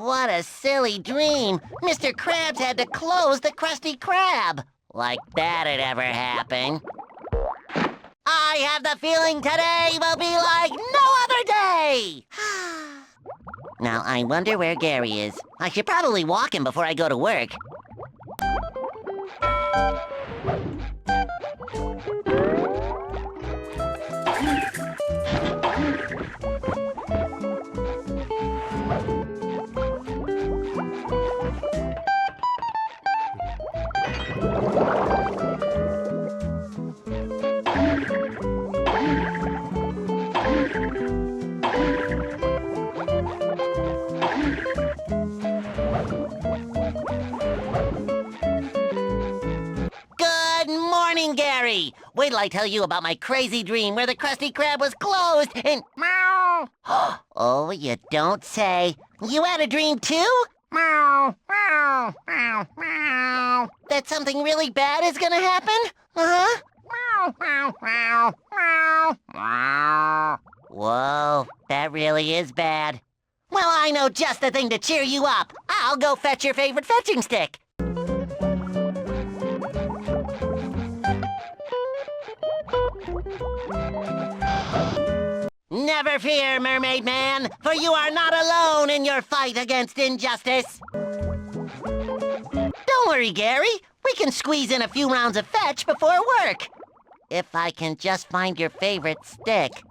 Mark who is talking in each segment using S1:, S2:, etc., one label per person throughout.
S1: What a silly dream. Mr. Krabs had to close the Krusty Krab. Like that'd ever happen. I have the feeling today will be like no other day! Now, I wonder where Gary is. I should probably walk him before I go to work. Gary! Wait till I tell you about my crazy dream where the Krusty Krab was closed and... Meow! Oh, you don't say. You had a dream too? Meow, meow, meow, meow. That something really bad is gonna happen? Uh-huh. Meow, meow, meow, meow, meow. Whoa, that really is bad. Well, I know just the thing to cheer you up. I'll go fetch your favorite fetching stick. Never fear, Mermaid Man, for you are not alone in your fight against injustice. Don't worry, Gary. We can squeeze in a few rounds of fetch before work. If I can just find your favorite stick.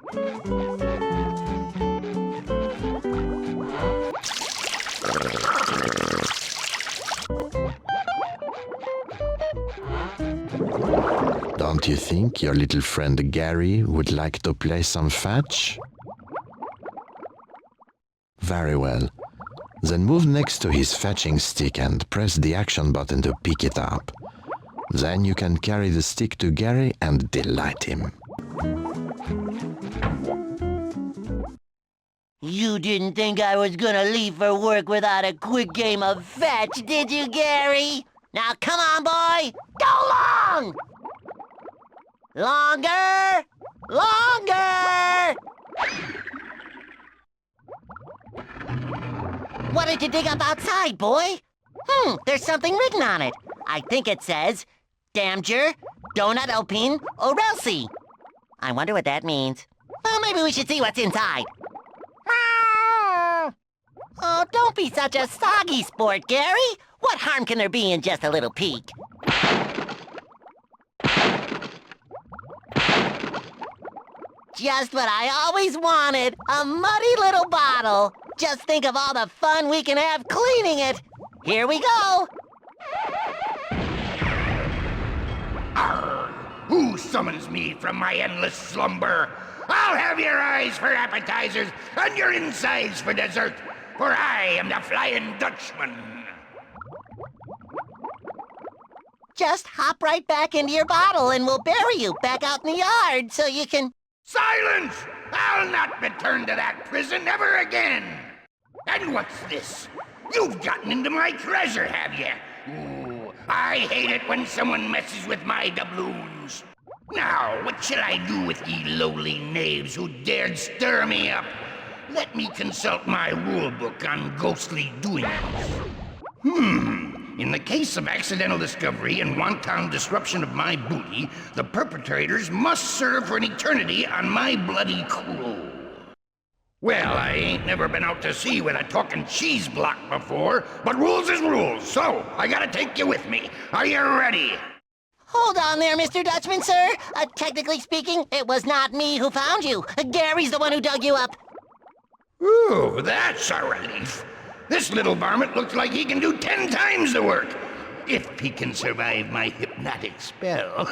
S2: Don't you think your little friend Gary would like to play some fetch? Very well. Then move next to his fetching stick and press the action button to pick it up. Then you can carry the stick to Gary and delight him.
S1: You didn't think I was gonna leave for work without a quick game of fetch, did you, Gary? Now come on, boy! Go long! Longer! Longer! What did you dig up outside, boy? There's something written on it. I think it says, Damger, Donut Alpine, Orelsi. I wonder what that means. Well, maybe we should see what's inside. Oh, don't be such a soggy sport, Gary. What harm can there be in just a little peek? Just what I always wanted, a muddy little bottle. Just think of all the fun we can have cleaning it. Here we go.
S3: Arr! Who summons me from my endless slumber? I'll have your eyes for appetizers and your insides for dessert, for I am the Flying Dutchman.
S1: Just hop right back into your bottle and we'll bury you back out in the yard so you can...
S3: Silence! I'll not return to that prison ever again! And what's this? You've gotten into my treasure, have you? Ooh, I hate it when someone messes with my doubloons. Now, what shall I do with ye lowly knaves who dared stir me up? Let me consult my rulebook on ghostly doings. In the case of accidental discovery and wanton disruption of my booty, the perpetrators must serve for an eternity on my bloody crew. Well, I ain't never been out to sea with a talking cheese block before, but rules is rules, so I gotta take you with me. Are you ready?
S1: Hold on there, Mr. Dutchman, sir. Technically speaking, it was not me who found you. Gary's the one who dug you up.
S3: Ooh, that's a relief. This little varmint looks like he can do 10 times the work, if he can survive my hypnotic spell.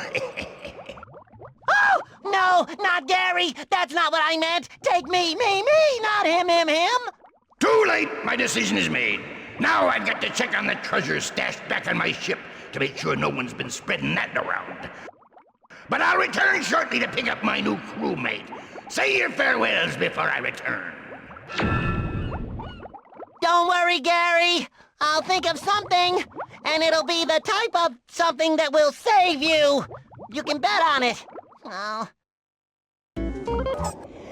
S1: Oh, no, not Gary. That's not what I meant. Take me, not him.
S3: Too late. My decision is made. Now I've got to check on the treasure stashed back on my ship to make sure no one's been spreading that around. But I'll return shortly to pick up my new crewmate. Say your farewells before I return.
S1: Don't worry, Gary. I'll think of something, and it'll be the type of something that will save you. You can bet on it. Oh.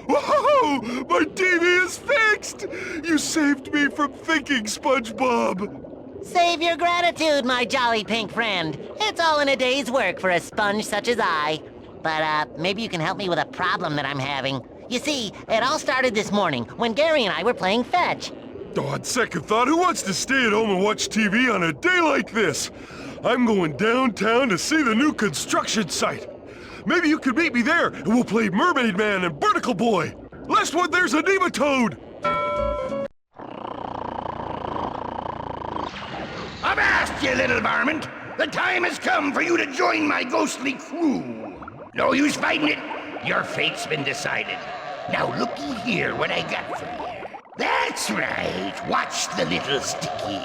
S4: Whoa! My TV is fixed! You saved me from thinking, SpongeBob!
S1: Save your gratitude, my jolly pink friend. It's all in a day's work for a sponge such as I. But, maybe you can help me with a problem that I'm having. You see, it all started this morning when Gary and I were playing fetch.
S4: On second thought, who wants to stay at home and watch TV on a day like this? I'm going downtown to see the new construction site. Maybe you could meet me there, and we'll play Mermaid Man and Barnacle Boy. Last one, there's a nematode.
S3: Avast, you little varmint! The time has come for you to join my ghostly crew. No use fighting it. Your fate's been decided. Now looky here what I got for you. That's right. Watch the little sticky.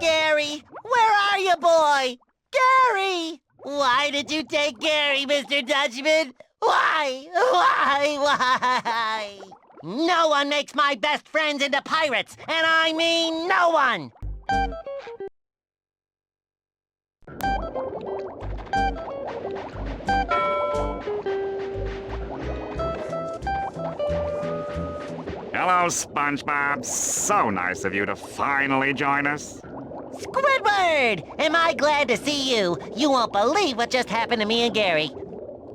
S1: Gary, where are you, boy? Gary! Why did you take Gary, Mr. Dutchman? Why? Why? No one makes my best friends into pirates, and I mean no one!
S5: Hello, SpongeBob. So nice of you to finally join us.
S1: Squidward! Am I glad to see you? You won't believe what just happened to me and Gary.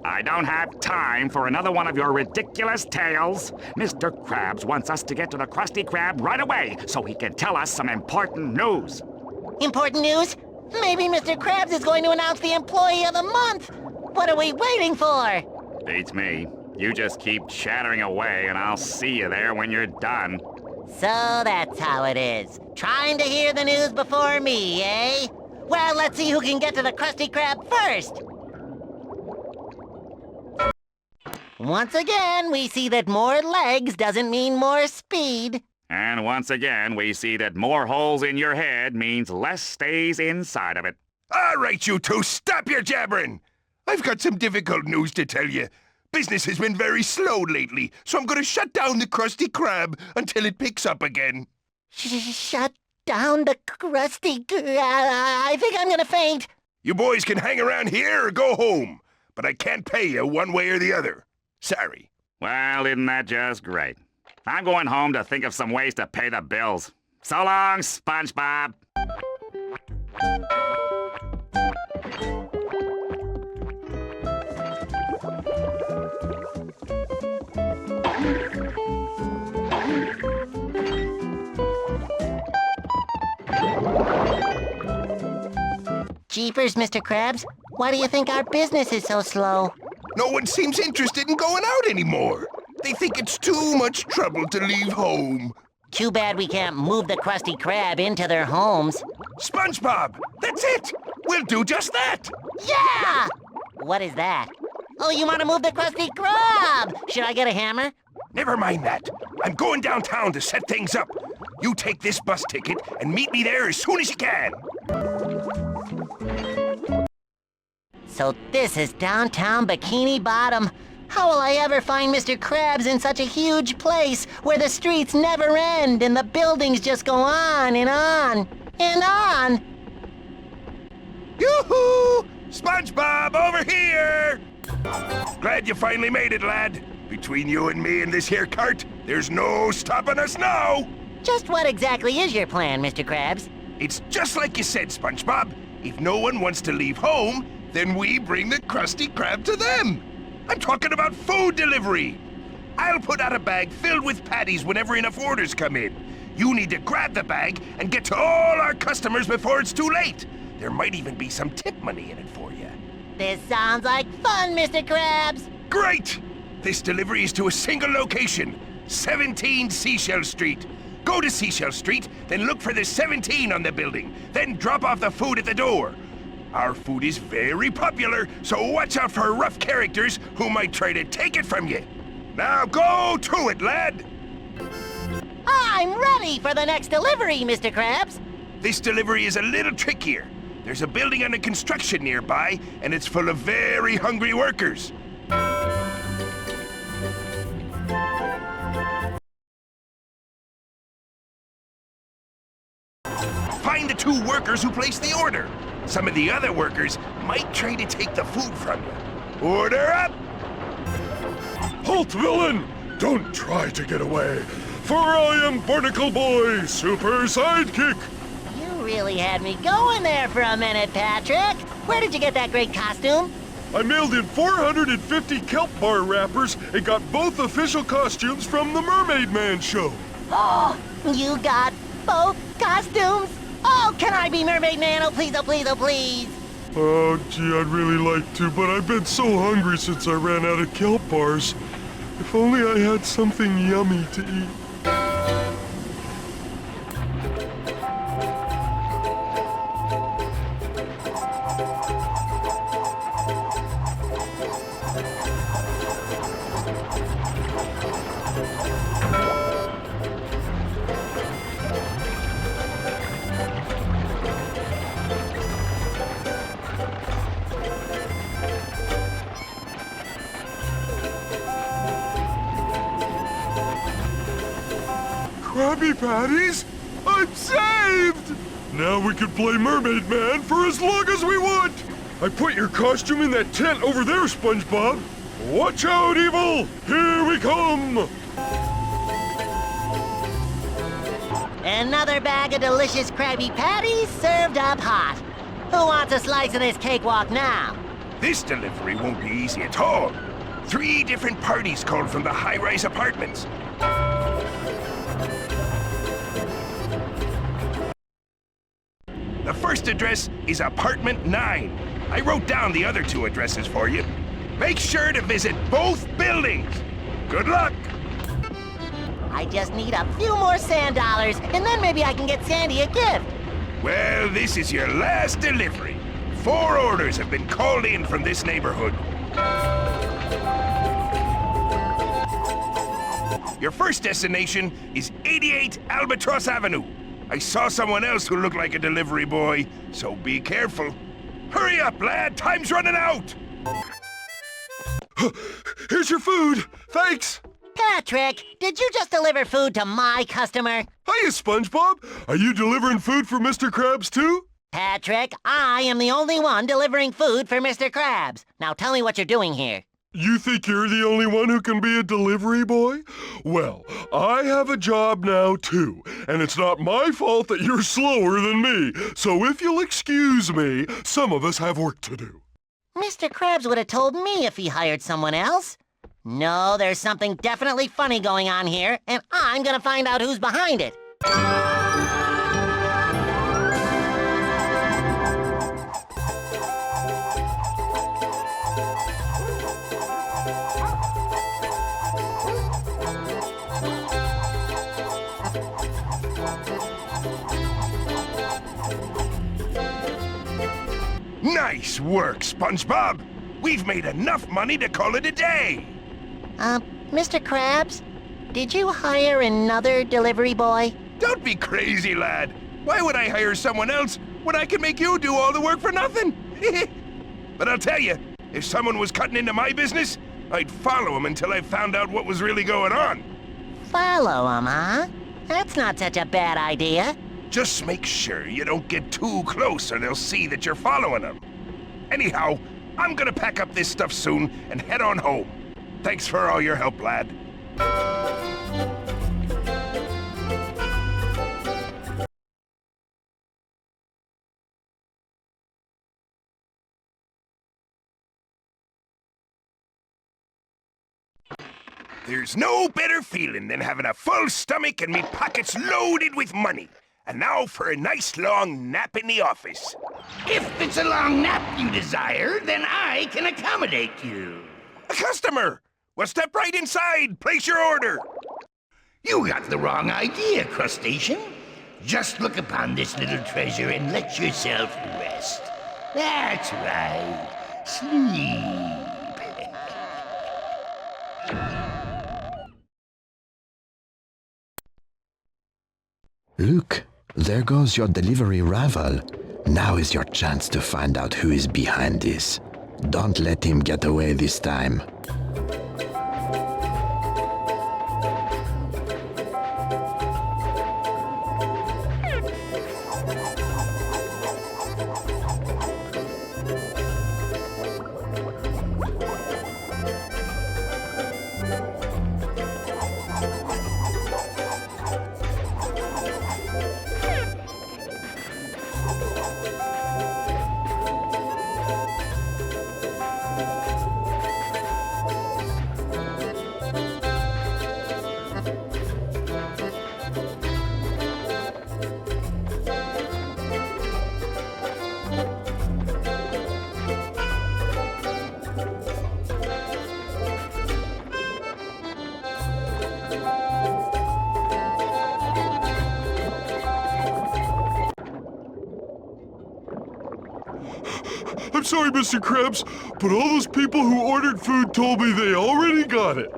S5: I don't have time for another one of your ridiculous tales. Mr. Krabs wants us to get to the Krusty Krab right away so he can tell us some important news.
S1: Important news? Maybe Mr. Krabs is going to announce the Employee of the Month! What are we waiting for?
S5: Beats me. You just keep chattering away and I'll see you there when you're done.
S1: So that's how it is. Trying to hear the news before me, eh? Well, let's see who can get to the Krusty Krab first. Once again, we see that more legs doesn't mean more speed.
S5: And once again, we see that more holes in your head means less stays inside of it.
S4: All right, you two, stop your jabbering. I've got some difficult news to tell you. Business has been very slow lately, so I'm going to shut down the Krusty Krab until it picks up again.
S1: Shut down the Krusty Krab. I think I'm gonna faint.
S4: You boys can hang around here or go home, but I can't pay you one way or the other. Sorry.
S5: Well, isn't that just great? I'm going home to think of some ways to pay the bills. So long, SpongeBob.
S1: Jeepers, Mr. Krabs. Why do you think our business is so slow?
S4: No one seems interested in going out anymore. They think it's too much trouble to leave home.
S1: Too bad we can't move the Krusty Krab into their homes.
S4: SpongeBob, that's it! We'll do just that!
S1: Yeah! What is that? Oh, you want to move the Krusty Krab! Should I get a hammer?
S4: Never mind that. I'm going downtown to set things up. You take this bus ticket and meet me there as soon as you can.
S1: So this is downtown Bikini Bottom. How will I ever find Mr. Krabs in such a huge place where the streets never end and the buildings just go on and on and on?
S4: Yoo-hoo! SpongeBob, over here! Glad you finally made it, lad. Between you and me and this here cart, there's no stopping us now!
S1: Just what exactly is your plan, Mr. Krabs?
S4: It's just like you said, SpongeBob. If no one wants to leave home, then we bring the Krusty Krab to them. I'm talking about food delivery. I'll put out a bag filled with patties whenever enough orders come in. You need to grab the bag and get to all our customers before it's too late. There might even be some tip money in it for you.
S1: This sounds like fun, Mr. Krabs!
S4: Great! This delivery is to a single location, 17 Seashell Street. Go to Seashell Street, then look for the 17 on the building, then drop off the food at the door. Our food is very popular, so watch out for rough characters who might try to take it from you. Now go to it, lad!
S1: I'm ready for the next delivery, Mr. Krabs!
S4: This delivery is a little trickier. There's a building under construction nearby, and it's full of very hungry workers. Find the 2 workers who placed the order. Some of the other workers might try to take the food from you. Order up!
S6: Halt, villain! Don't try to get away, for I am Barnacle Boy, Super Sidekick!
S1: You really had me going there for a minute, Patrick. Where did you get that great costume?
S6: I mailed in 450 kelp bar wrappers and got both official costumes from the Mermaid Man show.
S1: Oh, you got both costumes? Oh, can I be Mermaid Man? Oh, please, oh, please, oh, please.
S6: Oh, gee, I'd really like to, but I've been so hungry since I ran out of kelp bars. If only I had something yummy to eat. Krabby Patties? I'm saved! Now we can play Mermaid Man for as long as we want! I put your costume in that tent over there, Spongebob! Watch out, evil! Here we come!
S1: Another bag of delicious Krabby Patties served up hot. Who wants a slice of this cakewalk now?
S4: This delivery won't be easy at all. 3 different parties called from the high-rise apartments. The first address is apartment 9. I wrote down the other 2 addresses for you. Make sure to visit both buildings. Good luck!
S1: I just need a few more sand dollars, and then maybe I can get Sandy a gift.
S4: Well, this is your last delivery. 4 orders have been called in from this neighborhood. Your first destination is 88 Albatross Avenue. I saw someone else who looked like a delivery boy, so be careful. Hurry up, lad! Time's running out!
S6: Here's your food! Thanks!
S1: Patrick, did you just deliver food to my customer?
S6: Hiya, SpongeBob! Are you delivering food for Mr. Krabs, too?
S1: Patrick, I am the only one delivering food for Mr. Krabs. Now tell me what you're doing here.
S6: You think you're the only one who can be a delivery boy? Well, I have a job now, too, and it's not my fault that you're slower than me. So if you'll excuse me, some of us have work to do.
S1: Mr. Krabs would have told me if he hired someone else. No, there's something definitely funny going on here, and I'm gonna find out who's behind it.
S4: Nice work, SpongeBob! We've made enough money to call it a day!
S1: Mr. Krabs, did you hire another delivery boy?
S4: Don't be crazy, lad! Why would I hire someone else when I can make you do all the work for nothing? But I'll tell you, if someone was cutting into my business, I'd follow him until I found out what was really going on.
S1: Follow him, huh? That's not such a bad idea.
S4: Just make sure you don't get too close or they'll see that you're following them. Anyhow, I'm gonna pack up this stuff soon and head on home. Thanks for all your help, lad. There's no better feeling than having a full stomach and me pockets loaded with money. And now for a nice long nap in the office.
S3: If it's a long nap you desire, then I can accommodate you.
S4: A customer! Well, step right inside. Place your order.
S3: You got the wrong idea, crustacean. Just look upon this little treasure and let yourself rest. That's right. Sleep.
S2: Look, there goes your delivery rival. Now is your chance to find out who is behind this. Don't let him get away this time.
S6: I'm sorry, Mr. Krabs, but all those people who ordered food told me they already got it.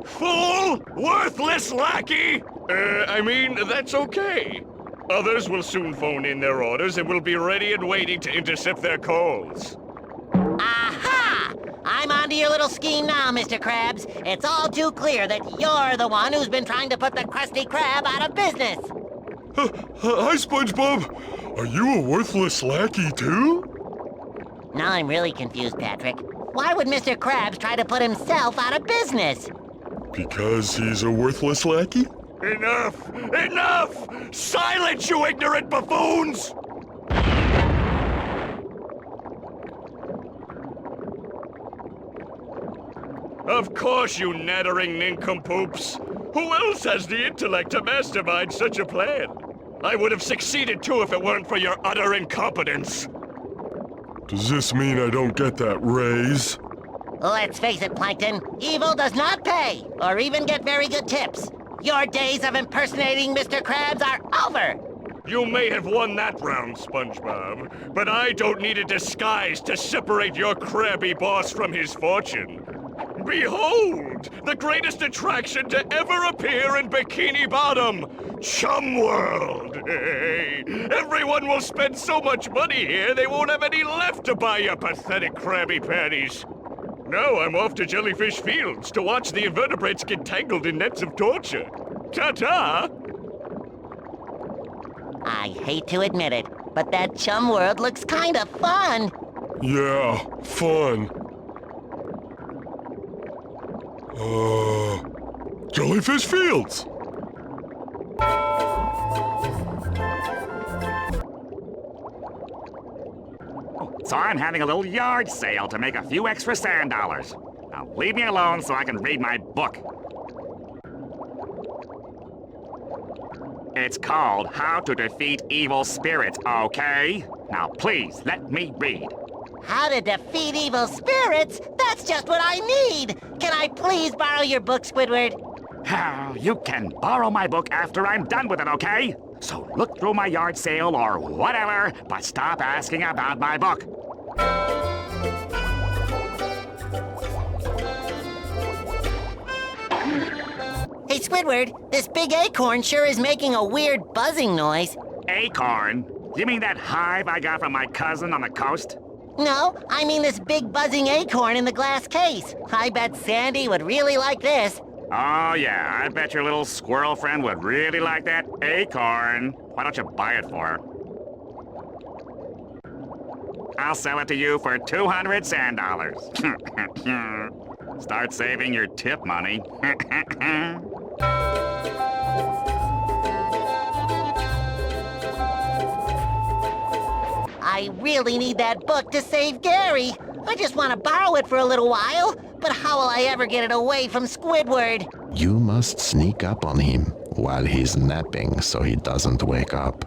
S5: Fool! Worthless lackey!
S7: I mean, that's okay. Others will soon phone in their orders and will be ready and waiting to intercept their calls.
S1: Aha! I'm onto your little scheme now, Mr. Krabs. It's all too clear that you're the one who's been trying to put the Krusty Krab out of business.
S6: Hi, SpongeBob. Are you a worthless lackey, too?
S1: Now I'm really confused, Patrick. Why would Mr. Krabs try to put himself out of business?
S6: Because he's a worthless lackey?
S7: Enough! Enough! Silence, you ignorant buffoons! Of course, you nattering nincompoops. Who else has the intellect to mastermind such a plan? I would have succeeded too if it weren't for your utter incompetence.
S6: Does this mean I don't get that raise?
S1: Let's face it, Plankton. Evil does not pay, or even get very good tips. Your days of impersonating Mr. Krabs are over.
S7: You may have won that round, SpongeBob, but I don't need a disguise to separate your crabby boss from his fortune. Behold, the greatest attraction to ever appear in Bikini Bottom, Chum World. Hey, everyone will spend so much money here they won't have any left to buy your pathetic Krabby Patties. Now I'm off to Jellyfish Fields to watch the invertebrates get tangled in nets of torture. Ta-ta!
S1: I hate to admit it, but that Chum World looks kind of fun.
S6: Yeah, fun. Jellyfish Fields!
S5: So I'm having a little yard sale to make a few extra sand dollars. Now leave me alone so I can read my book. It's called How to Defeat Evil Spirits, okay? Now please, let me read.
S1: How to defeat evil spirits? That's just what I need! Can I please borrow your book, Squidward?
S5: You can borrow my book after I'm done with it, okay? So look through my yard sale or whatever, but stop asking about my book.
S1: Hey, Squidward, this big acorn sure is making a weird buzzing noise.
S5: Acorn? You mean that hive I got from my cousin on the coast?
S1: No, I mean this big buzzing acorn in the glass case. I bet Sandy would really like this.
S5: Oh yeah, I bet your little squirrel friend would really like that acorn. Why don't you buy it for her? I'll sell it to you for 200 sand dollars. Start saving your tip money.
S1: I really need that book to save Gary. I just want to borrow it for a little while, but how will I ever get it away from Squidward?
S2: You must sneak up on him while he's napping so he doesn't wake up.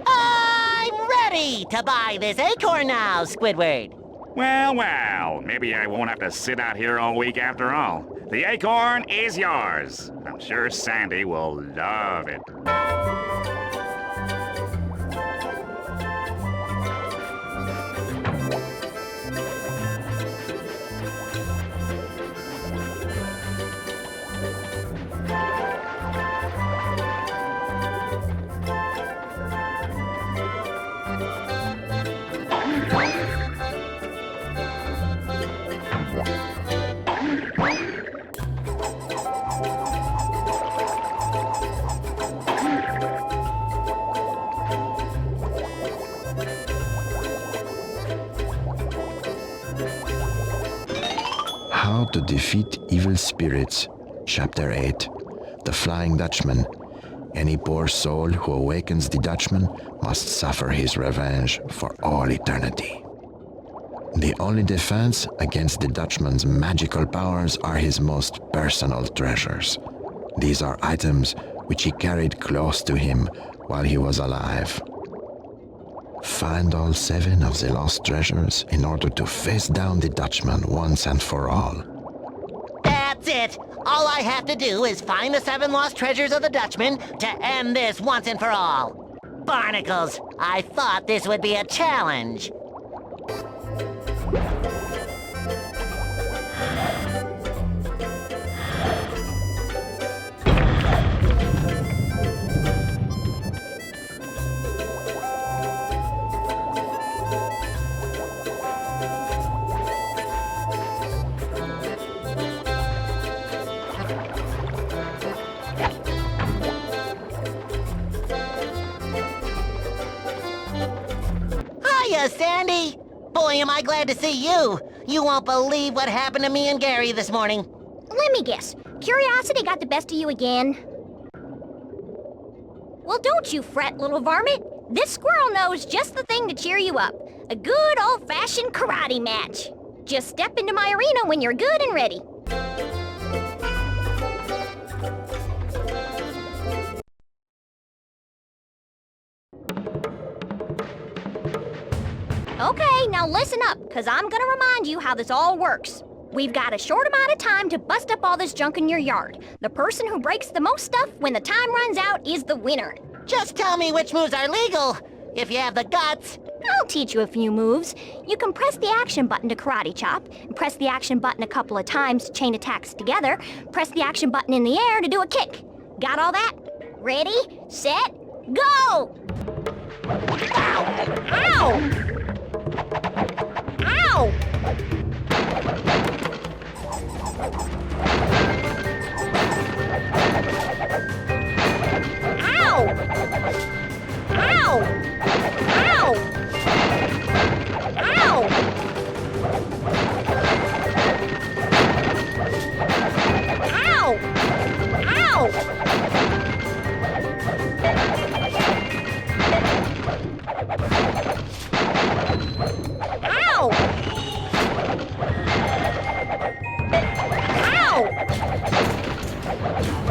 S1: I'm ready to buy this acorn now, Squidward.
S5: Well, well, maybe I won't have to sit out here all week after all. The acorn is yours. I'm sure Sandy will love it.
S2: How to Defeat Evil Spirits, Chapter 8, The Flying Dutchman. Any poor soul who awakens the Dutchman must suffer his revenge for all eternity. The only defense against the Dutchman's magical powers are his most personal treasures. These are items which he carried close to him while he was alive. Find all 7 of the lost treasures in order to face down the Dutchman once and for all.
S1: That's it. All I have to do is find the 7 lost treasures of the Dutchman to end this once and for all. Barnacles, I thought this would be a challenge. Hiya, Sandy! Boy, am I glad to see you! You won't believe what happened to me and Gary this morning.
S8: Let me guess. Curiosity got the best of you again? Well, don't you fret, little varmint. This squirrel knows just the thing to cheer you up. A good old-fashioned karate match. Just step into my arena when you're good and ready. Okay, now listen up, because I'm gonna remind you how this all works. We've got a short amount of time to bust up all this junk in your yard. The person who breaks the most stuff when the time runs out is the winner.
S1: Just tell me which moves are legal, if you have the guts.
S8: I'll teach you a few moves. You can press the action button to karate chop, and press the action button a couple of times to chain attacks together, press the action button in the air to do a kick. Got all that? Ready, set, go! Ow! Ow! Ow! Ow! Ow! Ow! Ow! Ow!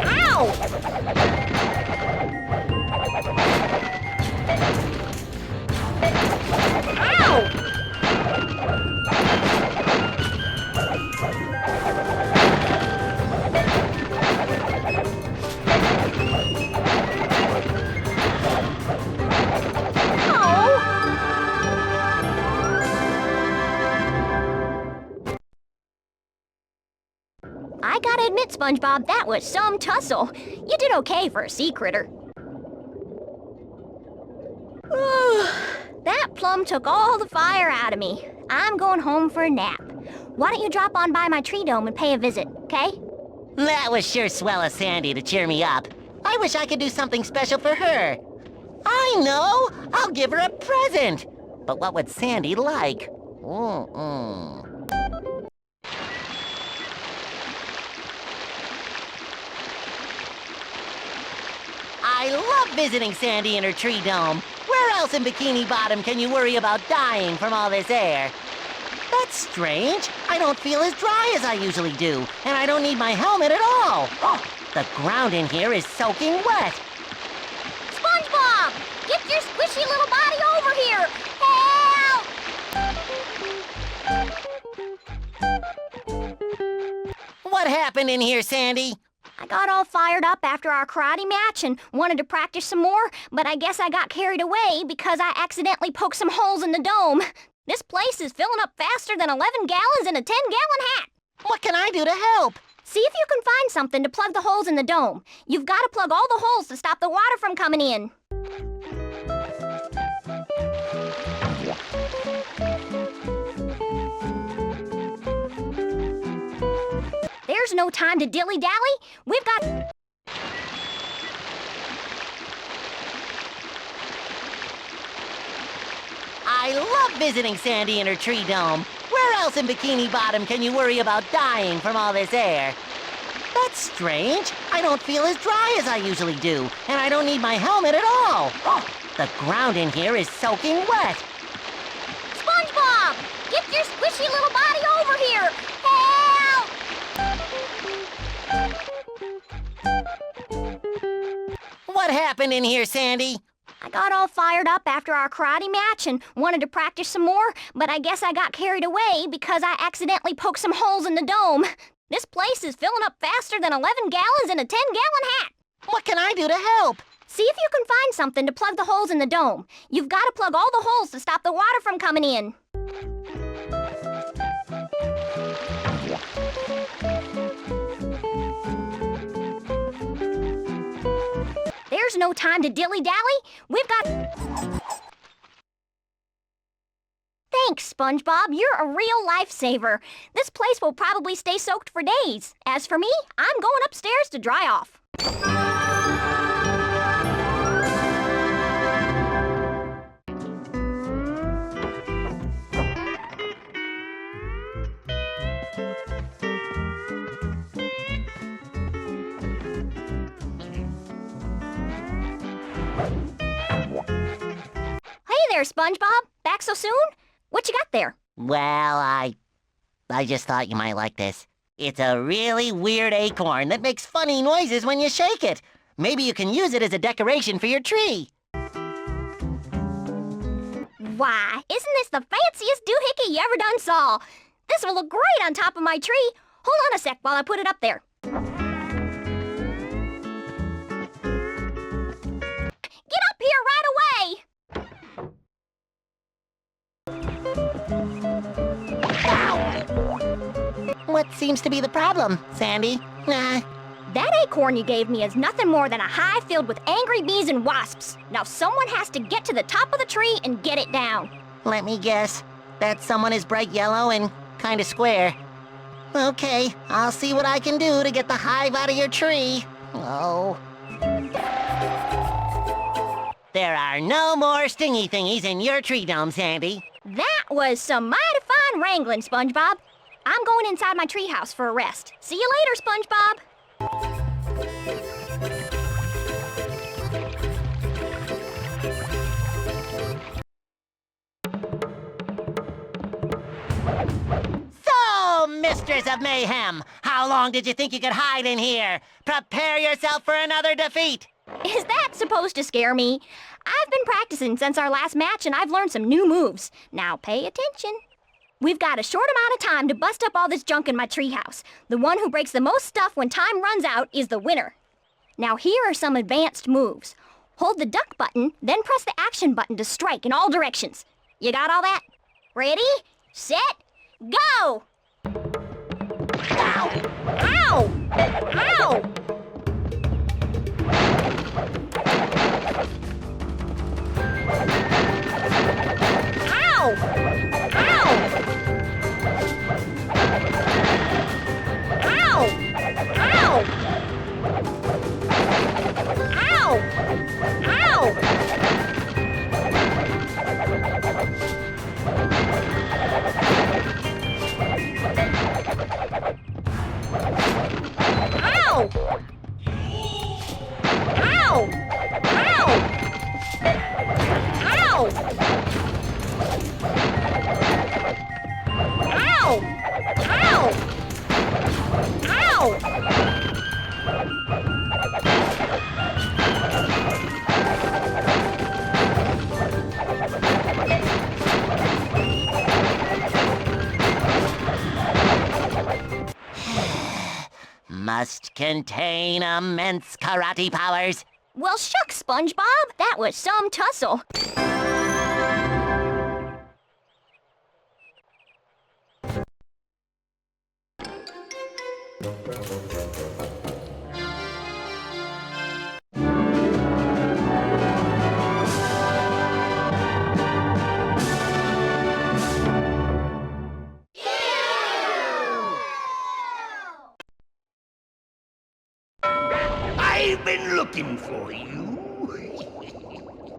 S8: Ow! Ow! I gotta admit, SpongeBob, that was some tussle. You did okay for a sea critter. That plum took all the fire out of me. I'm going home for a nap. Why don't you drop on by my tree dome and pay a visit, okay?
S1: That was sure swell of Sandy to cheer me up. I wish I could do something special for her. I know! I'll give her a present! But what would Sandy like? I love visiting Sandy in her tree dome. Where else in Bikini Bottom can you worry about dying from all this air? That's strange. I don't feel as dry as I usually do, and I don't need my helmet at all. Oh, the ground in here is soaking wet.
S8: SpongeBob! Get your squishy little body over here! Help!
S1: What happened in here, Sandy?
S8: I got all fired up after our karate match and wanted to practice some more, but I guess I got carried away because I accidentally poked some holes in the dome. This place is filling up faster than 11 gallons in a 10-gallon hat.
S1: What can I do to help?
S8: See if you can find something to plug the holes in the dome. You've got to plug all the holes to stop the water from coming in. There's no time to dilly-dally. We've got...
S1: I love visiting Sandy in her tree dome. Where else in Bikini Bottom can you worry about dying from all this air? That's strange. I don't feel as dry as I usually do, and I don't need my helmet at all. Oh, the ground in here is soaking wet.
S8: SpongeBob! Get your squishy little body over here! Help!
S1: What happened in here, Sandy?
S8: I got all fired up after our karate match and wanted to practice some more, but I guess I got carried away because I accidentally poked some holes in the dome. This place is filling up faster than 11 gallons in a 10-gallon hat.
S1: What can I do to help?
S8: See if you can find something to plug the holes in the dome. You've got to plug all the holes to stop the water from coming in. There's no time to dilly-dally. We've got... Thanks, SpongeBob. You're a real lifesaver. This place will probably stay soaked for days. As for me, I'm going upstairs to dry off. Hey there, SpongeBob. Back so soon? What you got there?
S1: Well, I just thought you might like this. It's a really weird acorn that makes funny noises when you shake it. Maybe you can use it as a decoration for your tree.
S8: Why, isn't this the fanciest doohickey you ever done saw? This will look great on top of my tree. Hold on a sec while I put it up there. Get up here right away!
S1: What seems to be the problem, Sandy?
S8: That acorn you gave me is nothing more than a hive filled with angry bees and wasps. Now someone has to get to the top of the tree and get it down.
S1: Let me guess. That someone is bright yellow and kind of square. Okay, I'll see what I can do to get the hive out of your tree. Oh. There are no more stingy thingies in your tree dome, Sandy.
S8: That was some mighty fine wrangling, SpongeBob. I'm going inside my treehouse for a rest. See you later, SpongeBob.
S1: So, Mistress of Mayhem, how long did you think you could hide in here? Prepare yourself for another defeat.
S8: Is that supposed to scare me? I've been practicing since our last match and I've learned some new moves. Now pay attention. We've got a short amount of time to bust up all this junk in my treehouse. The one who breaks the most stuff when time runs out is the winner. Now here are some advanced moves. Hold the duck button, then press the action button to strike in all directions. You got all that? Ready, set, go! Ow! Ow! Ow! Ow! Ow! Ow! Ow! Ow! Ow! Ow! Ow! Ow! Ow! Ow! Ow! Ow!
S1: Must contain immense karate powers.
S8: Well, shucks, SpongeBob. That was some tussle.
S3: I've been looking for you.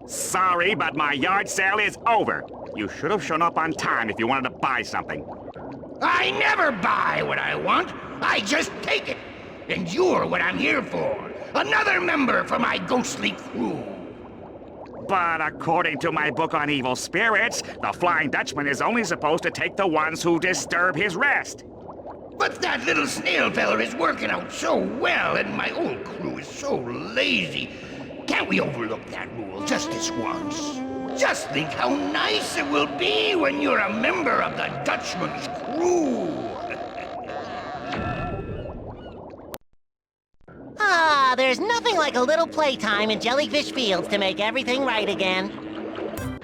S5: Sorry, but my yard sale is over. You should have shown up on time if you wanted to buy something.
S3: I never buy what I want. I just take it. And you're what I'm here for. Another member for my ghostly crew.
S5: But according to my book on evil spirits, the Flying Dutchman is only supposed to take the ones who disturb his rest.
S3: But that little snail feller is working out so well, and my old crew is so lazy. Can't we overlook that rule just this once? Just think how nice it will be when you're a member of the Dutchman's crew.
S1: Ah, Well, there's nothing like a little playtime in Jellyfish Fields to make everything right again.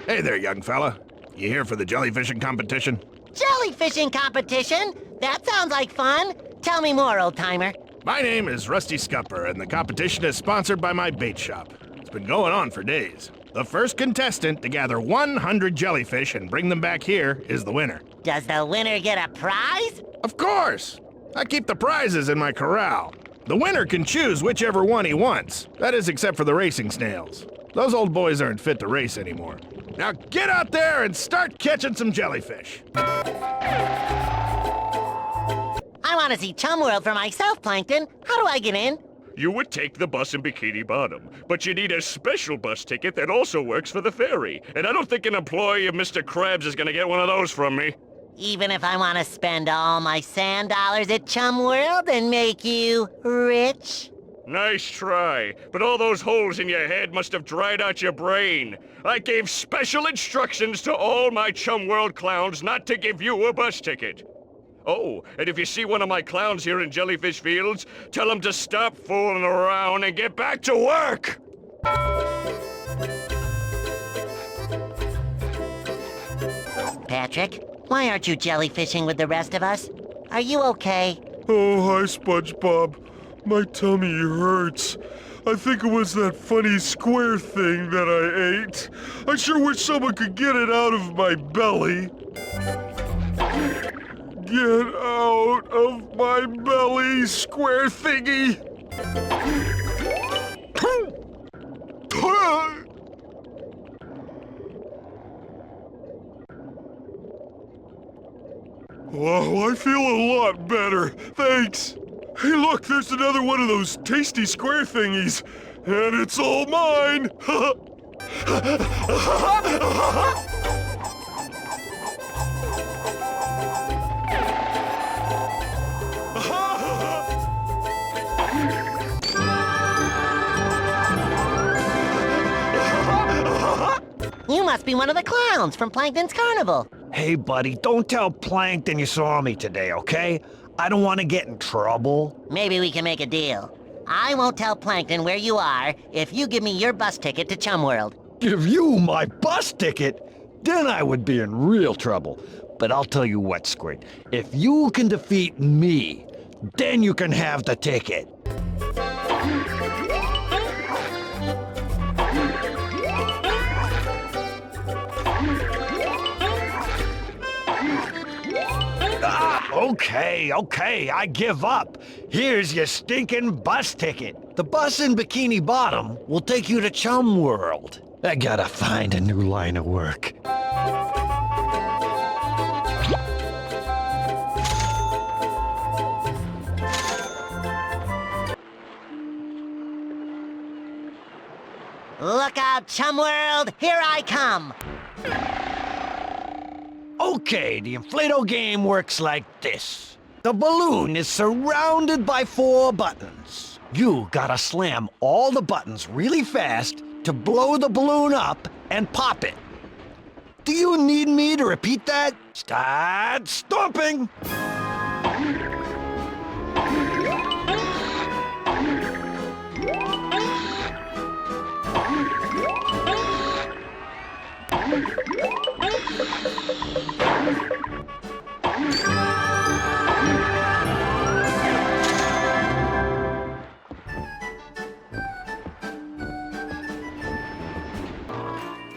S4: Hey there, young fella. You here for the jellyfishing competition?
S1: Jellyfishing competition? That sounds like fun. Tell me more, old-timer.
S4: My name is Rusty Scupper, and the competition is sponsored by my bait shop. It's been going on for days. The first contestant to gather 100 jellyfish and bring them back here is the winner.
S1: Does the winner get a prize?
S4: Of course! I keep the prizes in my corral. The winner can choose whichever one he wants. That is, except for the racing snails. Those old boys aren't fit to race anymore. Now get out there and start catching some jellyfish.
S1: I want to see Chum World for myself, Plankton. How do I get in?
S7: You would take the bus in Bikini Bottom, but you need a special bus ticket that also works for the ferry. And I don't think an employee of Mr. Krabs is gonna get one of those from me.
S1: Even if I want to spend all my sand dollars at Chum World and make you rich?
S7: Nice try, but all those holes in your head must have dried out your brain. I gave special instructions to all my Chum World clowns not to give you a bus ticket. Oh, and if you see one of my clowns here in Jellyfish Fields, tell him to stop fooling around and get back to work!
S1: Patrick, why aren't you jellyfishing with the rest of us? Are you okay?
S6: Oh, hi, SpongeBob. My tummy hurts. I think it was that funny square thing that I ate. I sure wish someone could get it out of my belly. Get out of my belly, square thingy! Oh, I feel a lot better. Thanks. Hey, look, there's another one of those tasty square thingies. And it's all mine!
S1: You must be one of the clowns from Plankton's Carnival.
S9: Hey, buddy, don't tell Plankton you saw me today, okay? I don't want to get in trouble.
S1: Maybe we can make a deal. I won't tell Plankton where you are if you give me your bus ticket to Chum World.
S9: Give you my bus ticket? Then I would be in real trouble. But I'll tell you what, Squid. If you can defeat me, then you can have the ticket. Okay, I give up. Here's your stinking bus ticket. The bus in Bikini Bottom will take you to Chum World. I gotta find a new line of work.
S1: Look out, Chum World! Here I come!
S9: Okay, the Inflato game works like this. The balloon is surrounded by 4 buttons. You gotta slam all the buttons really fast to blow the balloon up and pop it. Do you need me to repeat that? Start stomping!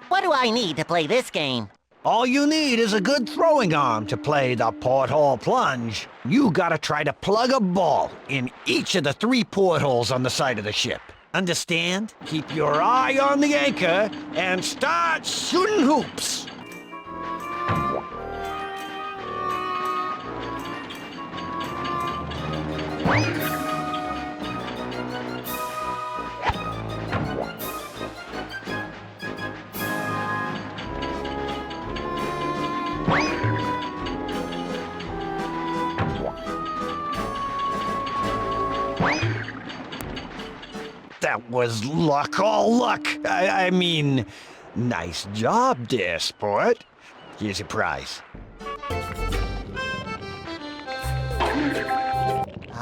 S1: What do I need to play this game?
S9: All you need is a good throwing arm to play the porthole plunge. You gotta try to plug a ball in each of the 3 portholes on the side of the ship. Understand? Keep your eye on the anchor and start shooting hoops. That was luck, all luck. I mean, nice job there, sport. Here's your prize.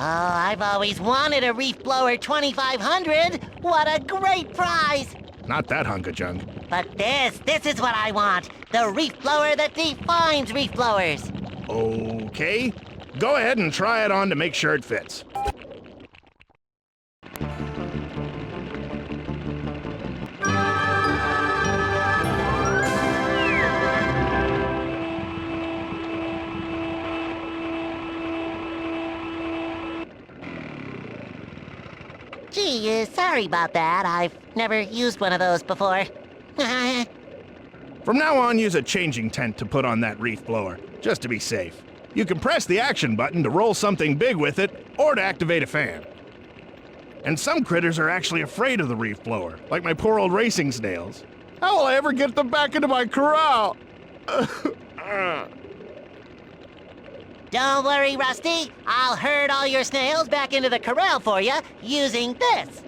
S1: I've always wanted a reef blower 2500. What a great prize!
S10: Not that hunk of junk.
S1: But this is what I want. The reef blower that defines reef blowers.
S10: Okay. Go ahead and try it on to make sure it fits.
S1: Gee, sorry about that. I've never used one of those before.
S10: From now on, use a changing tent to put on that reef blower, just to be safe. You can press the action button to roll something big with it, or to activate a fan. And some critters are actually afraid of the reef blower, like my poor old racing snails. How will I ever get them back into my corral?
S1: Don't worry, Rusty. I'll herd all your snails back into the corral for you using this.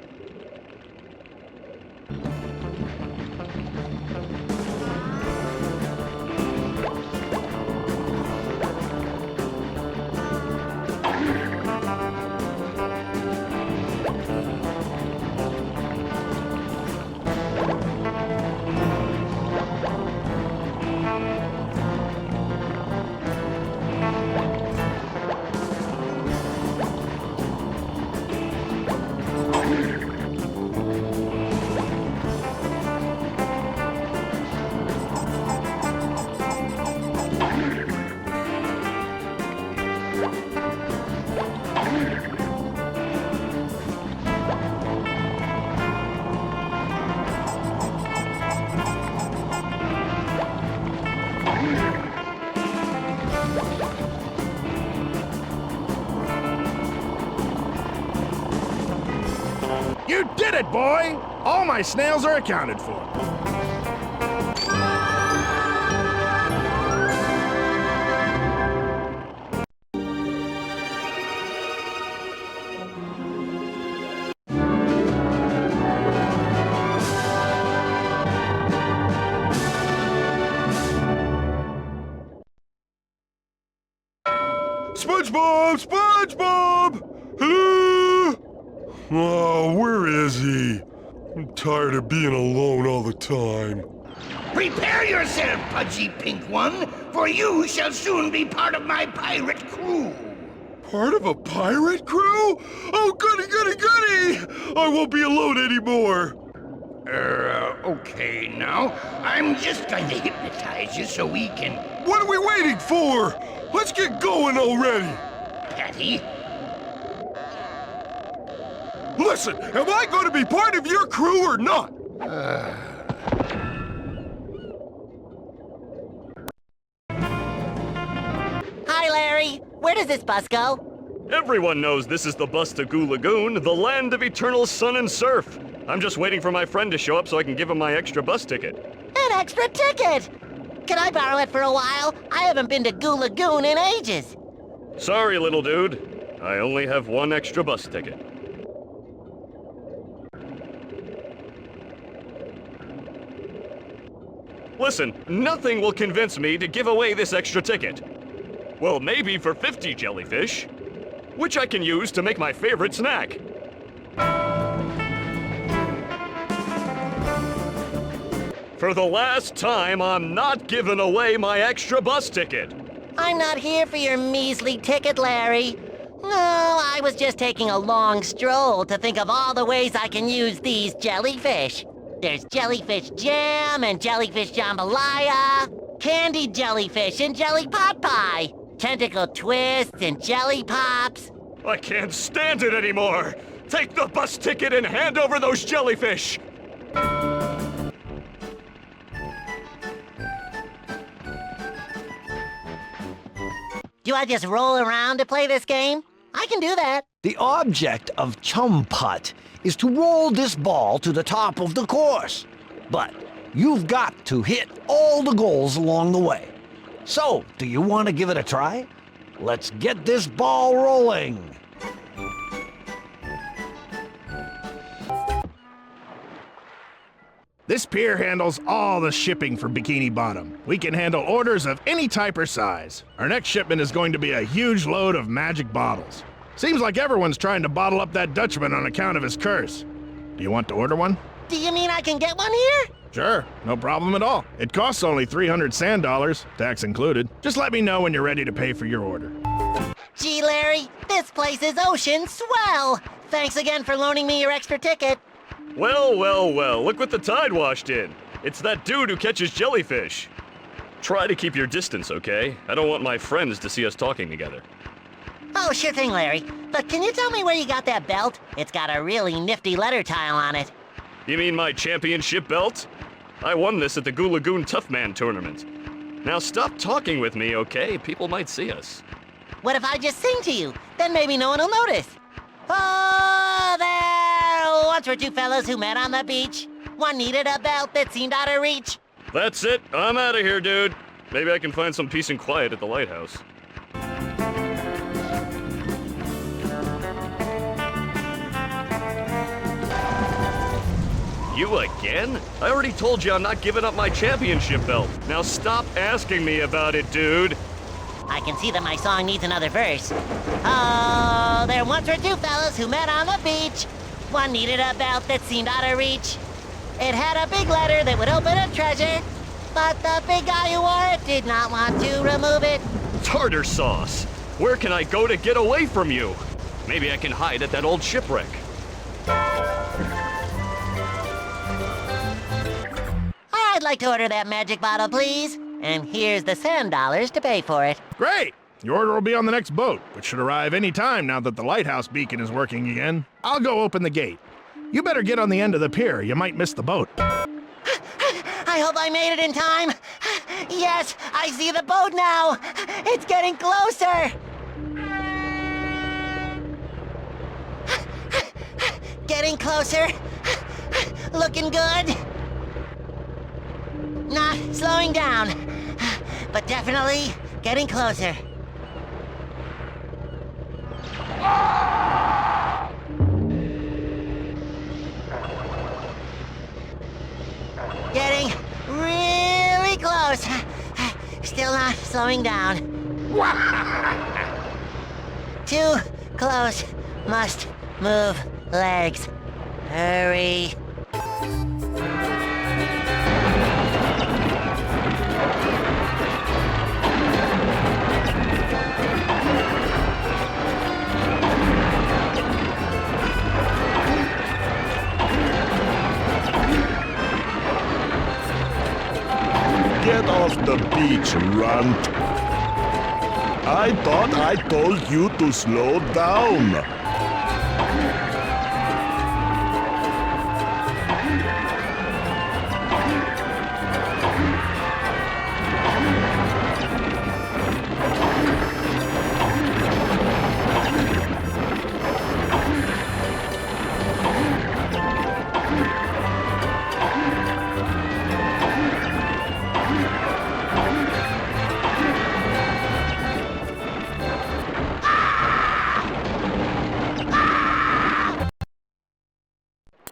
S10: You did it, boy! All my snails are accounted for.
S6: SpongeBob! SpongeBob! Hello? Oh, where is he? I'm tired of being alone all the time.
S3: Prepare yourself, pudgy pink one, for you shall soon be part of my pirate crew.
S6: Part of a pirate crew? Oh, goody, goody, goody! I won't be alone anymore.
S3: Okay now. I'm just going to hypnotize you so we can...
S6: What are we waiting for? Let's get going already.
S3: Patty?
S6: Listen, am I going to be part of your crew or not?
S1: Hi, Larry. Where does this bus go?
S7: Everyone knows this is the bus to Goo Lagoon, the land of eternal sun and surf. I'm just waiting for my friend to show up so I can give him my extra bus ticket.
S1: An extra ticket! Can I borrow it for a while? I haven't been to Goo Lagoon in ages.
S7: Sorry, little dude. I only have one extra bus ticket. Listen, nothing will convince me to give away this extra ticket. Well, maybe for 50 jellyfish, which I can use to make my favorite snack. For the last time, I'm not giving away my extra bus ticket.
S1: I'm not here for your measly ticket, Larry. No, I was just taking a long stroll to think of all the ways I can use these jellyfish. There's jellyfish jam and jellyfish jambalaya, candied jellyfish and jelly pot pie, tentacle twists and jelly pops.
S7: I can't stand it anymore. Take the bus ticket and hand over those jellyfish.
S1: Do I just roll around to play this game? I can do that.
S9: The object of Chum Putt is to roll this ball to the top of the course. But you've got to hit all the goals along the way. So, do you want to give it a try? Let's get this ball rolling.
S10: This pier handles all the shipping for Bikini Bottom. We can handle orders of any type or size. Our next shipment is going to be a huge load of magic bottles. Seems like everyone's trying to bottle up that Dutchman on account of his curse. Do you want to order one?
S1: Do you mean I can get one here?
S10: Sure, no problem at all. It costs only 300 sand dollars, tax included. Just let me know when you're ready to pay for your order.
S1: Gee, Larry, this place is ocean swell. Thanks again for loaning me your extra ticket.
S7: Well, well, well, look what the tide washed in. It's that dude who catches jellyfish. Try to keep your distance, okay? I don't want my friends to see us talking together.
S1: Oh, sure thing, Larry. But can you tell me where you got that belt? It's got a really nifty letter tile on it.
S7: You mean my championship belt? I won this at the Goo Lagoon Tough Man tournament. Now stop talking with me, okay? People might see us.
S1: What if I just sing to you? Then maybe no one will notice. Oh, there once were two fellows who met on the beach. One needed a belt that seemed out of reach.
S7: That's it. I'm out of here, dude. Maybe I can find some peace and quiet at the lighthouse. You again? I already told you I'm not giving up my championship belt. Now stop asking me about it, dude.
S1: I can see that my song needs another verse. Oh, there once were two fellows who met on the beach. One needed a belt that seemed out of reach. It had a big letter that would open a treasure, but the big guy who wore it did not want to remove it.
S7: Tartar sauce. Where can I go to get away from you? Maybe I can hide at that old shipwreck.
S1: I'd like to order that magic bottle, please. And here's the sand dollars to pay for it.
S10: Great! Your order will be on the next boat, which should arrive any time now that the lighthouse beacon is working again. I'll go open the gate. You better get on the end of the pier. You might miss the boat.
S1: I hope I made it in time. Yes, I see the boat now. It's getting closer. Getting closer. Looking good. Not slowing down, but definitely getting closer. Getting really close. Still not slowing down. Too close. Must move legs. Hurry.
S11: Get off the beach, runt. I thought I told you to slow down.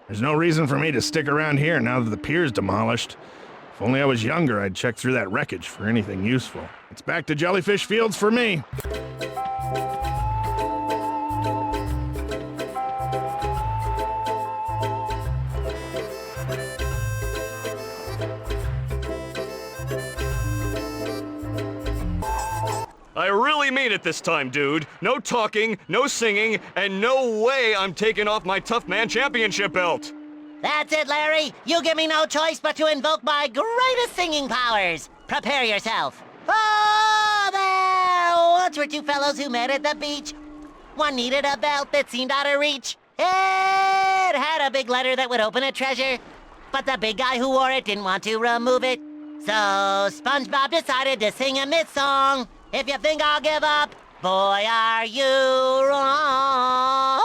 S10: There's no reason for me to stick around here now that the pier's demolished. If only I was younger, I'd check through that wreckage for anything useful. It's back to Jellyfish Fields for me.
S7: I really mean it this time, dude. No talking, no singing, and no way I'm taking off my Tough Man Championship belt.
S1: That's it, Larry. You give me no choice but to invoke my greatest singing powers. Prepare yourself. Oh, there once were two fellows who met at the beach. One needed a belt that seemed out of reach. It had a big letter that would open a treasure, but the big guy who wore it didn't want to remove it. So SpongeBob decided to sing a myth song. If you think I'll give up, boy, are you wrong.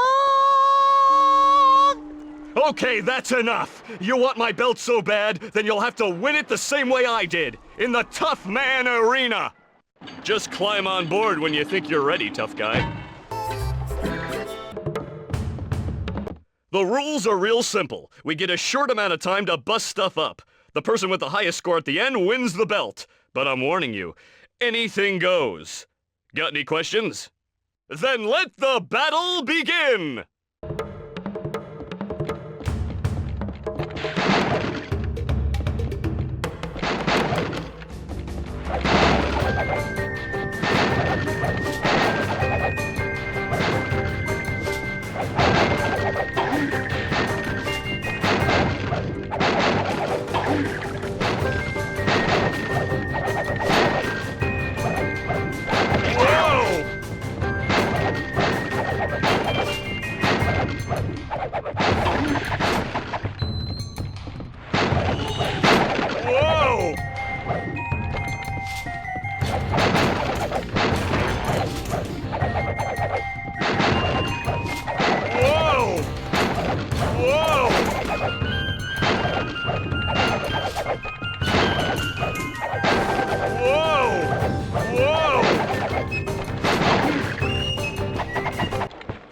S7: Okay, that's enough. You want my belt so bad, then you'll have to win it the same way I did, in the Tough Man Arena. Just climb on board when you think you're ready, tough guy. The rules are real simple. We get a short amount of time to bust stuff up. The person with the highest score at the end wins the belt. But I'm warning you, anything goes. Got any questions? Then let the battle begin!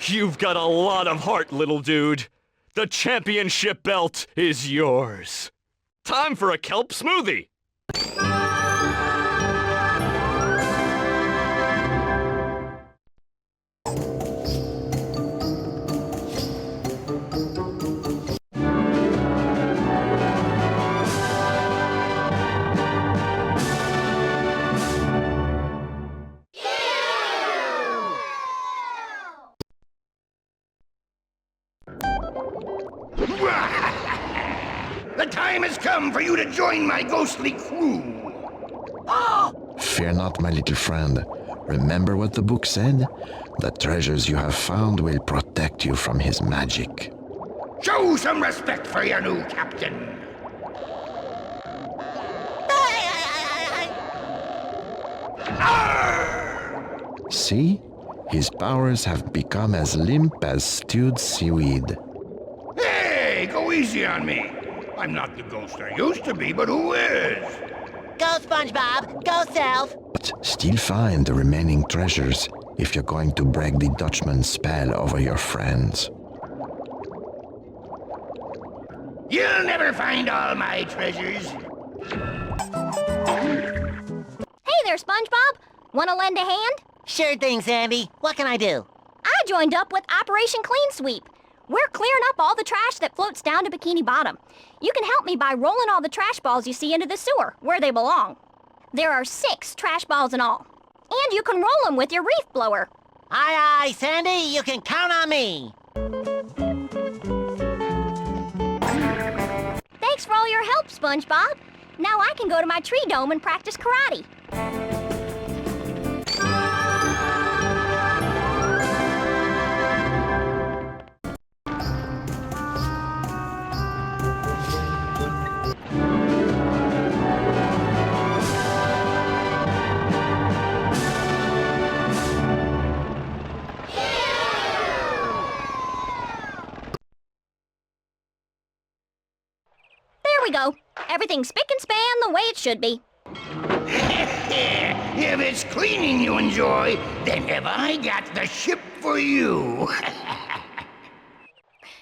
S7: You've got a lot of heart, little dude. The championship belt is yours. Time for a kelp smoothie.
S3: The time has come for you to join my ghostly crew.
S2: Fear not, my little friend. Remember what the book said? The treasures you have found will protect you from his magic.
S3: Show some respect for your new captain.
S2: See? His powers have become as limp as stewed seaweed.
S3: Hey, go easy on me. I'm not the ghost I used to be, but who is?
S1: Go, SpongeBob! Go, Self!
S2: But still find the remaining treasures if you're going to break the Dutchman's spell over your friends.
S3: You'll never find all my treasures.
S8: Hey there, SpongeBob. Want to lend a hand?
S1: Sure thing, Sandy. What can I do?
S8: I joined up with Operation Clean Sweep. We're clearing up all the trash that floats down to Bikini Bottom. You can help me by rolling all the trash balls you see into the sewer, where they belong. There are 6 trash balls in all. And you can roll them with your reef blower.
S1: Aye, aye, Sandy. You can count on me.
S8: Thanks for all your help, SpongeBob. Now I can go to my tree dome and practice karate. There we go. Everything's spick and span the way it should be.
S3: If it's cleaning you enjoy, then have I got the ship for you.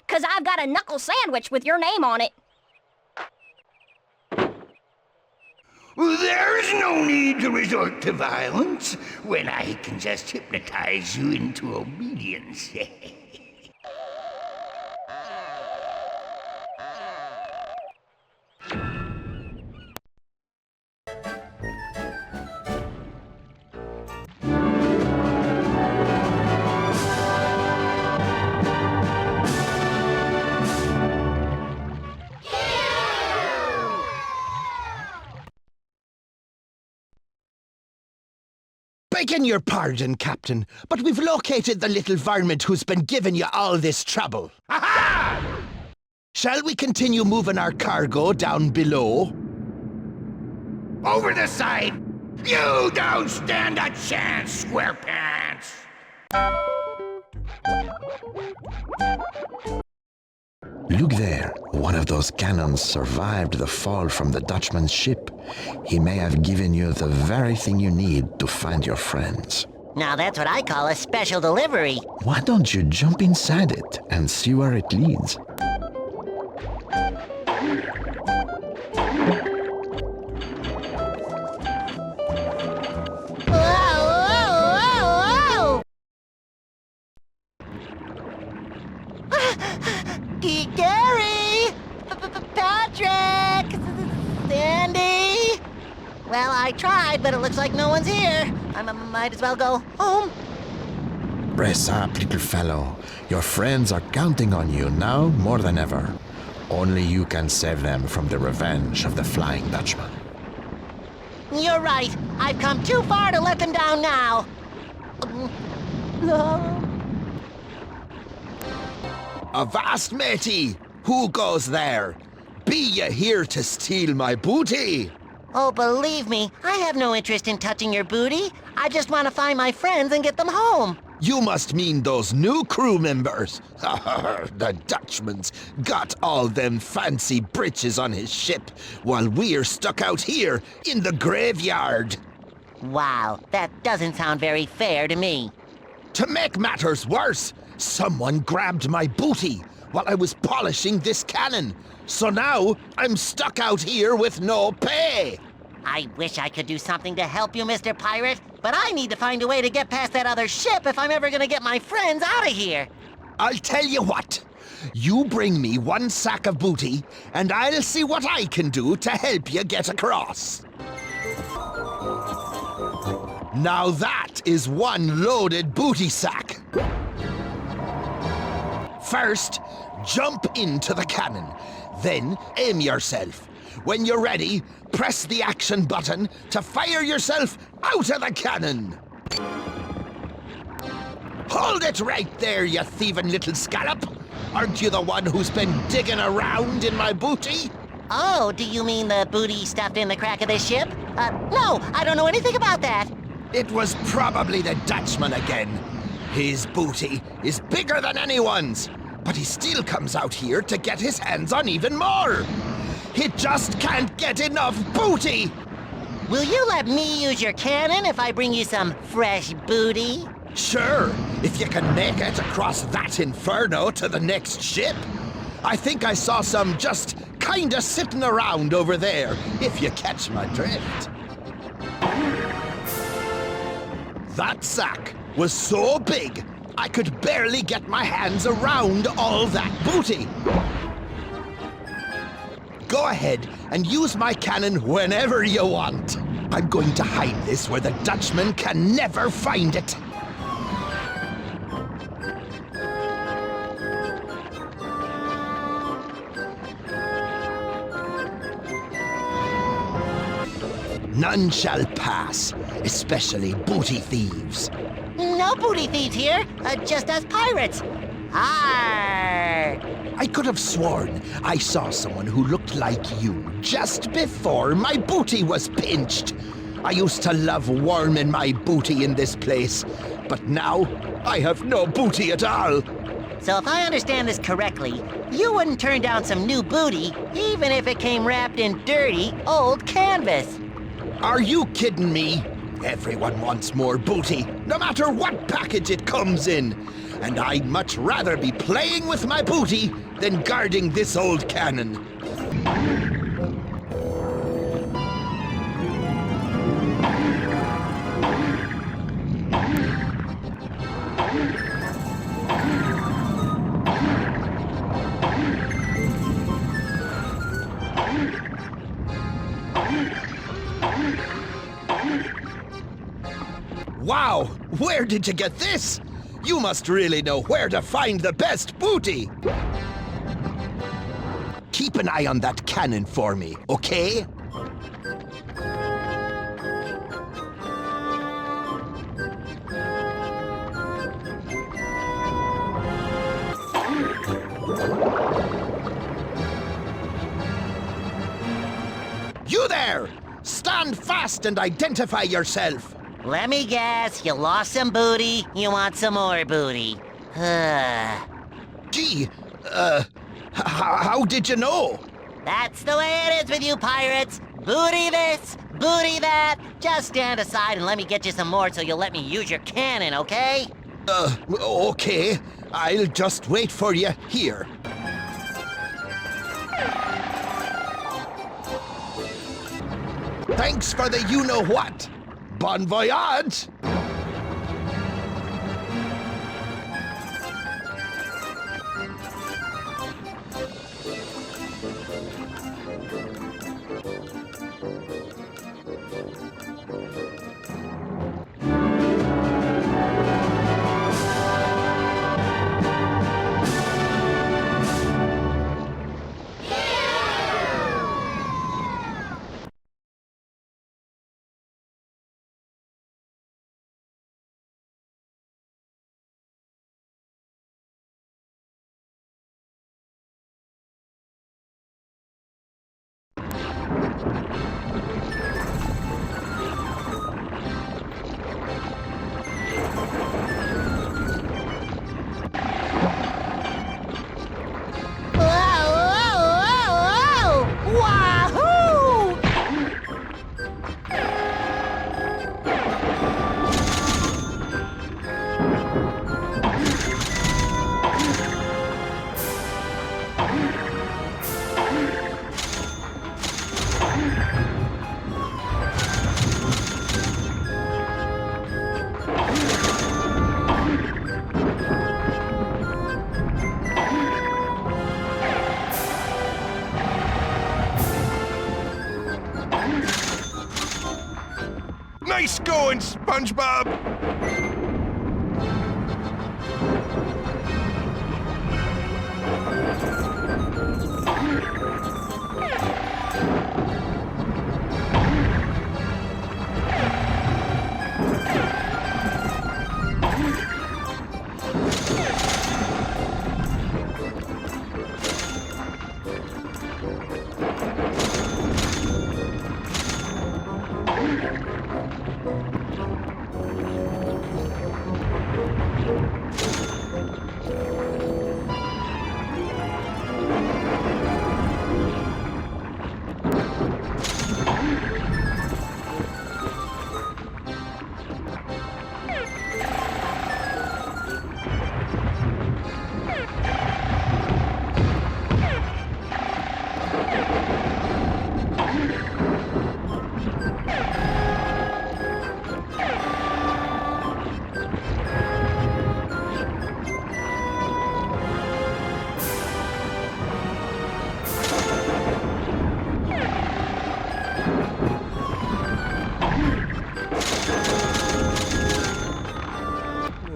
S8: 'Cause I've got a knuckle sandwich with your name on it.
S3: There's no need to resort to violence when I can just hypnotize you into obedience.
S9: Begging your pardon, Captain, but we've located the little varmint who's been giving you all this trouble.
S3: Aha!
S9: Shall we continue moving our cargo down below?
S3: Over the side! You don't stand a chance, Squarepants!
S2: Look there. One of those cannons survived the fall from the Dutchman's ship. He may have given you the very thing you need to find your friends.
S1: Now that's what I call a special delivery.
S2: Why don't you jump inside it and see where it leads?
S1: Well, I tried, but it looks like no one's here. I might as well go home.
S2: Brace up, little fellow. Your friends are counting on you now more than ever. Only you can save them from the revenge of the Flying Dutchman.
S1: You're right. I've come too far to let them down now. No.
S11: Avast, matey! Who goes there? Be ye here to steal my booty?
S1: Oh, believe me, I have no interest in touching your booty. I just want to find my friends and get them home.
S11: You must mean those new crew members. The Dutchman's got all them fancy britches on his ship, while we're stuck out here in the graveyard.
S1: Wow, that doesn't sound very fair to me.
S11: To make matters worse, someone grabbed my booty while I was polishing this cannon. So now I'm stuck out here with no pay.
S1: I wish I could do something to help you, Mr. Pirate, but I need to find a way to get past that other ship if I'm ever gonna get my friends out of here.
S11: I'll tell you what. You bring me 1 sack of booty, and I'll see what I can do to help you get across. Now that is 1 loaded booty sack. First, jump into the cannon. Then aim yourself. When you're ready, press the action button to fire yourself out of the cannon. Hold it right there, you thieving little scallop. Aren't you the one who's been digging around in my booty?
S1: Oh, do you mean the booty stuffed in the crack of this ship? No, I don't know anything about that.
S11: It was probably the Dutchman again. His booty is bigger than anyone's, but he still comes out here to get his hands on even more. He just can't get enough booty!
S1: Will you let me use your cannon if I bring you some fresh booty?
S11: Sure, if you can make it across that inferno to the next ship. I think I saw some just kinda sitting around over there, if you catch my drift. That sack was so big, I could barely get my hands around all that booty. Go ahead and use my cannon whenever you want. I'm going to hide this where the Dutchman can never find it. None shall pass, especially booty thieves.
S1: No booty thieves here, just us pirates. Arr!
S11: I could have sworn I saw someone who looked like you just before my booty was pinched. I used to love warming my booty in this place, but now I have no booty at all.
S1: So if I understand this correctly, you wouldn't turn down some new booty, even if it came wrapped in dirty, old canvas.
S11: Are you kidding me? Everyone wants more booty, no matter what package it comes in. And I'd much rather be playing with my booty than guarding this old cannon. Wow, where did you get this? You must really know where to find the best booty. Keep an eye on that cannon for me, okay? You there! Stand fast and identify yourself.
S1: Let me guess, you lost some booty, you want some more booty.
S11: Gee, how did you know?
S1: That's the way it is with you pirates. Booty this, booty that. Just stand aside and let me get you some more so you'll let me use your cannon, okay?
S11: Okay. I'll just wait for you here. Thanks for the you-know-what. Bon voyage!
S4: going, SpongeBob?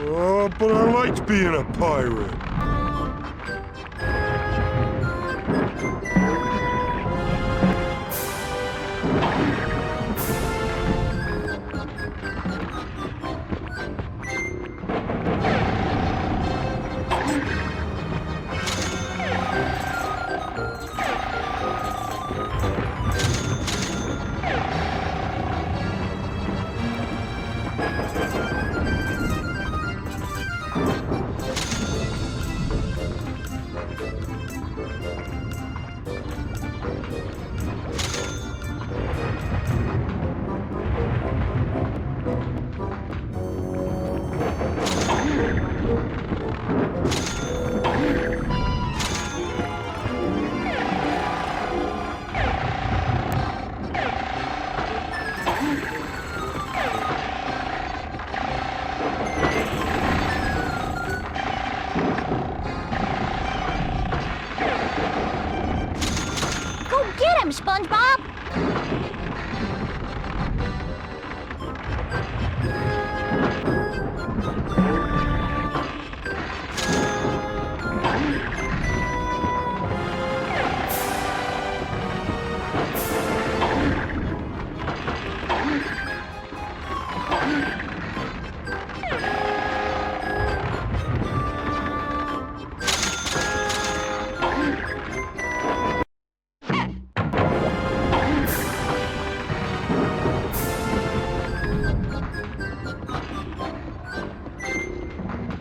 S6: Oh, but I liked being a pirate.
S8: Get him, SpongeBob!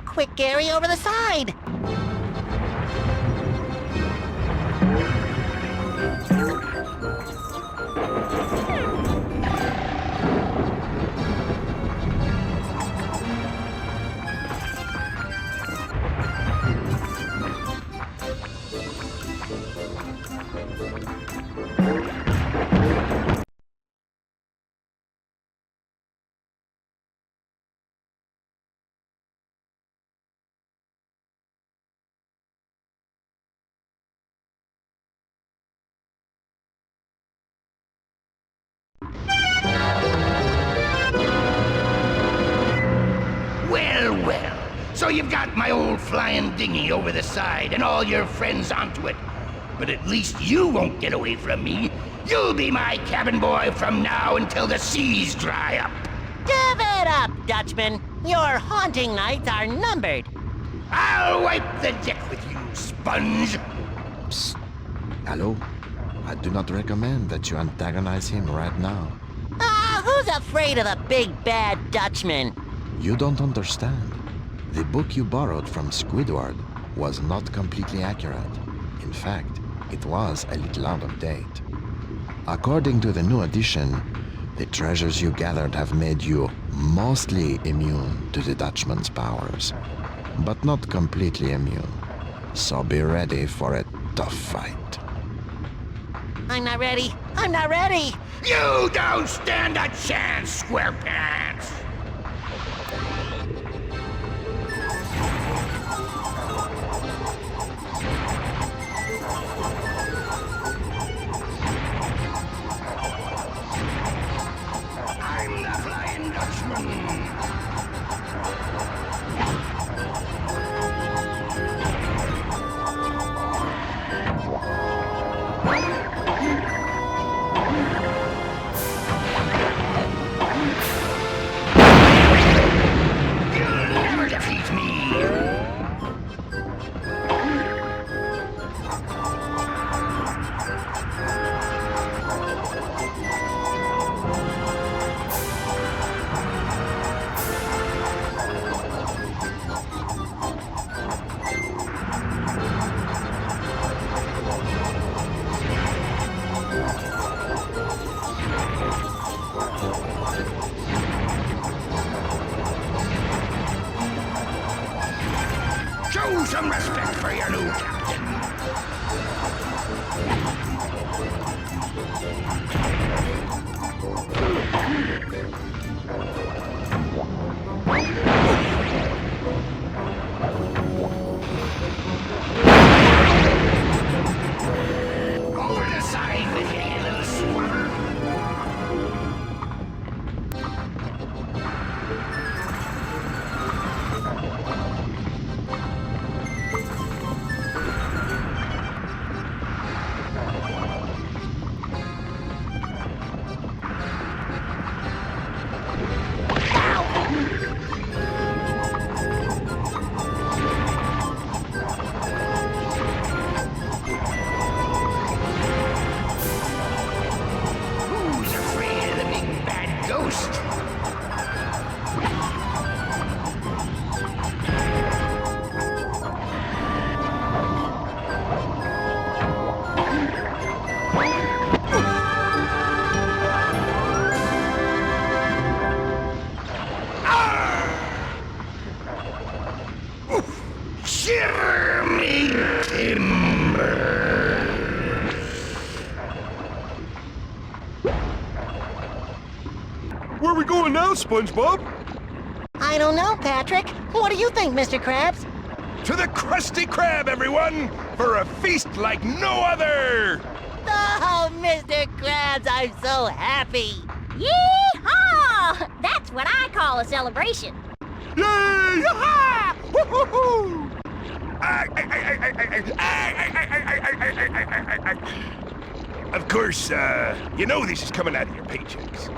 S1: Quick, Gary, over the side!
S3: Well, well. So you've got my old flying dinghy over the side and all your friends onto it. But at least you won't get away from me. You'll be my cabin boy from now until the seas dry up.
S1: Give it up, Dutchman! Your haunting nights are numbered!
S3: I'll wipe the deck with you, Sponge.
S2: Psst. Hello? I do not recommend that you antagonize him right now.
S1: Ah, who's afraid of the big bad Dutchman?
S2: You don't understand. The book you borrowed from Squidward was not completely accurate. In fact, it was a little out of date. According to the new edition, the treasures you gathered have made you mostly immune to the Dutchman's powers, but not completely immune. So be ready for a tough fight.
S1: I'm not ready. I'm not ready!
S3: You don't stand a chance, Squarepants! I'm the Flying Dutchman! some respect for your new captain. Over the side with you, you little swimmer. Who's afraid of the big bad ghost? Shiver me timber.
S6: Where are we going now, SpongeBob?
S1: I don't know, Patrick. What do you think, Mr. Krabs?
S4: To the Krusty Krab, everyone! For a feast like no other!
S1: Oh, Mr. Krabs, I'm so happy.
S8: Yee-haw! That's what I call a celebration.
S6: Yay!
S4: Woo-hoo-hoo! Of course, you know this is coming out of your paychecks.